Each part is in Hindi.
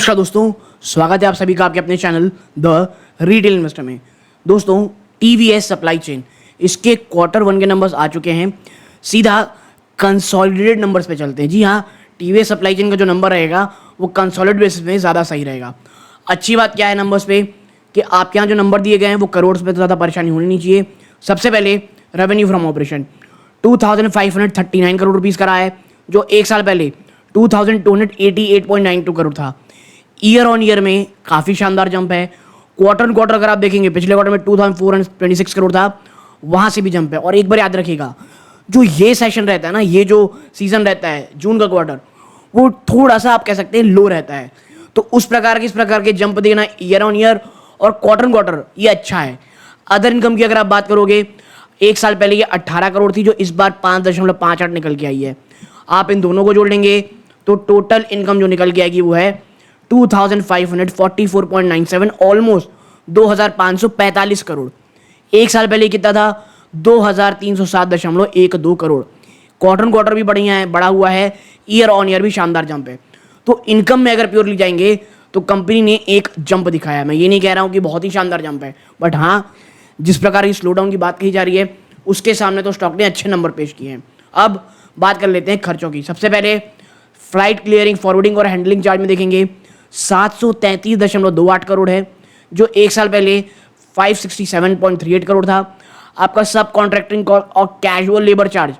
नमस्कार दोस्तों, स्वागत है आप सभी का आपके अपने चैनल द रिटेल इन्वेस्टर में। दोस्तों, टीवीएस सप्लाई चेन इसके क्वार्टर वन के नंबर्स आ चुके हैं। सीधा कंसोलिडेटेड नंबर्स पे चलते हैं। जी हाँ, टीवीएस सप्लाई चेन का जो नंबर रहेगा वो कंसोलिडेटेड बेसिस में ज़्यादा सही रहेगा। अच्छी बात क्या है नंबर्स पे कि आपके यहाँ जो नंबर दिए गए हैं वो करोड़ पे तो ज़्यादा परेशानी होनी नहीं चाहिए। सबसे पहले revenue from operation 2539 crore rupees करा है, जो एक साल पहले 2288.92 करोड़ था। ईयर ऑन ईयर में काफ़ी शानदार जंप है। क्वार्टर क्वार्टर अगर आप देखेंगे, पिछले क्वार्टर में 2426 करोड़ था, वहाँ से भी जंप है। और एक बार याद रखिएगा, जो ये सेशन रहता है ना, ये जो सीज़न रहता है जून का क्वार्टर, वो थोड़ा सा आप कह सकते हैं लो रहता है। तो इस प्रकार के जंप देना ईयर ऑन ईयर और क्वार्टर क्वार्टर, ये अच्छा है। अदर इनकम की अगर आप बात करोगे, एक साल पहले ये 18 करोड़ थी, जो इस बार 5.58 निकल के आई है। आप इन दोनों को जोड़ लेंगे तो टोटल इनकम जो निकल के आएगी वो है 2544.97, ऑलमोस्ट 2545 करोड़। एक साल पहले कितना था? 2307.12 करोड़। क्वार्टर क्वार्टर भी बढ़ा हुआ है, ईयर ऑन ईयर भी शानदार जंप है। तो इनकम में अगर प्योरली जाएंगे तो कंपनी ने एक जंप दिखाया है। मैं ये नहीं कह रहा हूँ कि बहुत ही शानदार जंप है, बट हाँ, जिस प्रकार की स्लो डाउन की बात कही जा रही है उसके सामने तो स्टॉक ने अच्छे नंबर पेश किए हैं। अब बात कर लेते हैं खर्चों की। सबसे पहले फ्लाइट क्लियरिंग, फॉरवर्डिंग और हैंडलिंग चार्ज में देखेंगे 733.28 करोड़ है, जो एक साल पहले 567.38 करोड़ था। आपका सब कॉन्ट्रैक्टिंग और कैजुअल लेबर चार्ज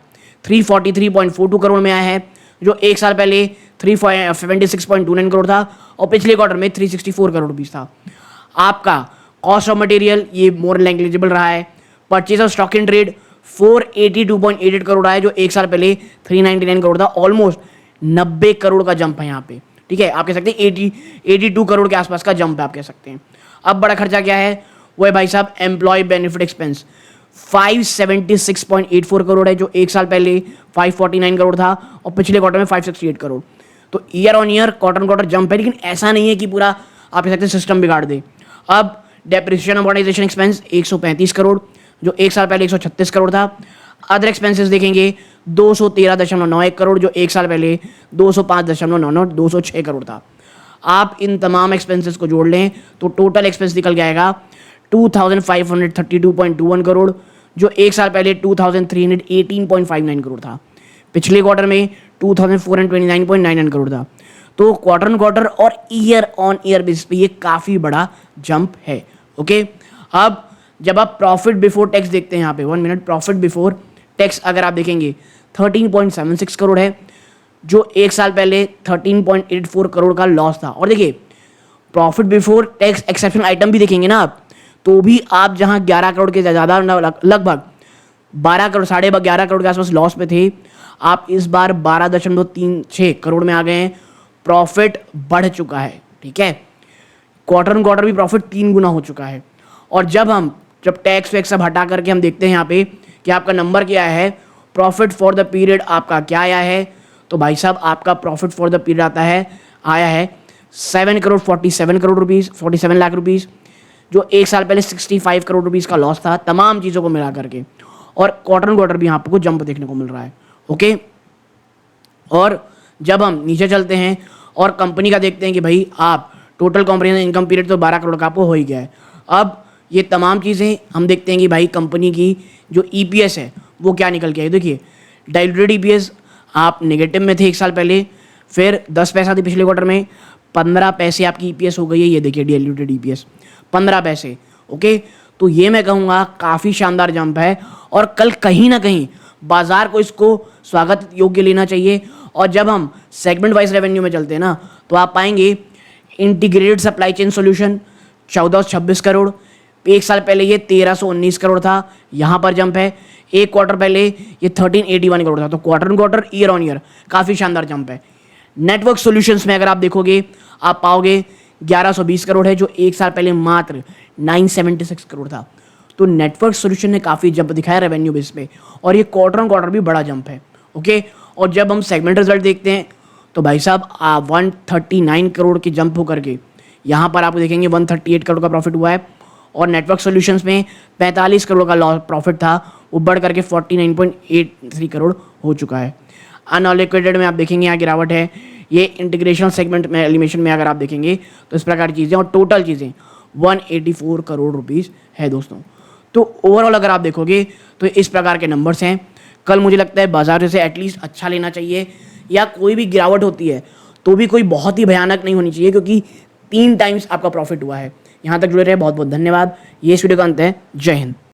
343.42 करोड़ में आया है, जो एक साल पहले 376.29 करोड़ था और पिछले क्वार्टर में 364 करोड़ रुपीस था। आपका कॉस्ट ऑफ मटेरियल ये मोर नेग्लिजिबल रहा है। Purchase of stock in trade 482.88 crore आया, जो एक साल पहले 399 करोड़ था। ऑलमोस्ट 90 करोड़ का जंप है यहाँ पे। ठीक है, आप कह सकते हैं 82 करोड़ के आसपास का जंप है, आप कह सकते हैं। अब बड़ा खर्चा क्या है? वो है भाई साहब एम्प्लॉय बेनिफिट एक्सपेंस 576.84 करोड़ है, जो एक साल पहले 549 करोड़ था और पिछले क्वार्टर में 568 करोड़। तो year on year quarter jump है, लेकिन ऐसा नहीं है कि पूरा आप कह सकते हैं सिस्टम बिगाड़ दे। अब डेप्रिसिएशन अमोर्टाइजेशन एक्सपेंस 135 करोड़, जो एक साल पहले 136 करोड़ था। अदर एक्सपेंसेस देखेंगे 213.91 करोड़, जो एक साल पहले 205.99 206 करोड़ था। आप इन तमाम एक्सपेंसेस को जोड़ लें तो टोटल एक्सपेंस निकल के आएगा 2532.21 करोड़, जो एक साल पहले 2318.59 करोड़ था। पिछले क्वार्टर में 2429.99 करोड़ था। तो क्वार्टर और ईयर ऑन ईयर बेसिस पे ये काफ़ी बड़ा जंप है। ओके, अब जब आप प्रॉफिट बिफोर टैक्स देखते हैं, यहाँ पे 1 मिनट, प्रॉफिट बिफोर टैक्स अगर आप देखेंगे 13.76 करोड़ है, जो एक साल पहले 13.84 करोड़ का लॉस था। और देखिए, profit before tax exceptional item भी देखेंगे ना आप, तो भी आप जहाँ 11 करोड़ के ज़्यादा, लगभग 12 करोड़, 11.5 करोड़ के आसपास लॉस पे थे, आप इस बार 12.36 करोड़ में आ गए हैं। प्रॉफिट बढ़ चुका है। ठीक है, क्वार्टर भी प्रॉफिट 3 गुना हो चुका है। और जब टैक्स वैक्स सब हटा करके हम देखते हैं यहाँ पे कि आपका नंबर क्या है, प्रॉफिट फॉर द पीरियड आपका क्या आया है, तो भाई साहब आपका प्रॉफिट फॉर द पीरियड आया है 47 लाख रुपीज़, जो एक साल पहले 65 करोड़ रुपीज़ का लॉस था, तमाम चीज़ों को मिला करके। और क्वार्टर भी यहाँ आपको जंप देखने को मिल रहा है। ओके, और जब हम नीचे चलते हैं और कंपनी का देखते हैं कि भाई आप टोटल कॉम्प्रिहेंसिव इनकम पीरियड तो 12 करोड़ का आपको हो ही गया है। अब ये तमाम चीज़ें हम देखते हैं कि भाई कंपनी की जो ईपीएस है वो क्या निकल के आई। देखिए, डाइल्यूटेड ईपीएस आप नेगेटिव में थे एक साल पहले, फिर 10 पैसा थी पिछले क्वार्टर में, 15 पैसे आपकी ईपीएस हो गई है। ये देखिए डाइल्यूटेड ईपीएस 15 पैसे। ओके, तो ये मैं कहूँगा काफ़ी शानदार जंप है और कल कहीं ना कहीं बाजार को इसको स्वागत योग्य लेना चाहिए। और जब हम सेगमेंट वाइज रेवेन्यू में चलते हैं ना, तो आप पाएंगे integrated supply chain solution 1426 crore, एक साल पहले ये 1319 करोड़ था, यहाँ पर जंप है। एक क्वार्टर पहले ये 1381 करोड़ था। तो क्वार्टर ईयर ऑन ईयर काफ़ी शानदार जंप है। नेटवर्क सॉल्यूशंस में अगर आप देखोगे, आप पाओगे 1120 करोड़ है, जो एक साल पहले मात्र 976 करोड़ था। तो नेटवर्क सॉल्यूशन ने काफ़ी जंप दिखाया रेवेन्यू बेस पे, और ये क्वार्टर भी बड़ा जंप है। ओके, और जब हम सेगमेंट रिजल्ट देखते हैं तो भाई साहब 139 करोड़ की जंप होकर के यहाँ पर आपको देखेंगे 138 करोड़ का प्रॉफिट हुआ है। और नेटवर्क सॉल्यूशंस में 45 करोड़ का लॉस प्रॉफिट था, वो बढ़ करके 49.83 करोड़ हो चुका है। अनअलोकेटेड में आप देखेंगे यहाँ गिरावट है ये इंटीग्रेशन सेगमेंट में एलिमिनेशन में अगर आप देखेंगे तो इस प्रकार की चीज़ें, और टोटल चीज़ें 184 करोड़ रुपीस है दोस्तों। तो ओवरऑल अगर आप देखोगे तो इस प्रकार के नंबर्स हैं। कल मुझे लगता है बाजार से एटलीस्ट अच्छा लेना चाहिए, या कोई भी गिरावट होती है तो भी कोई बहुत ही भयानक नहीं होनी चाहिए, क्योंकि 3 टाइम्स आपका प्रॉफिट हुआ है। यहाँ तक जुड़े रहे, बहुत बहुत धन्यवाद। ये इस वीडियो का अंत है। जय हिंद।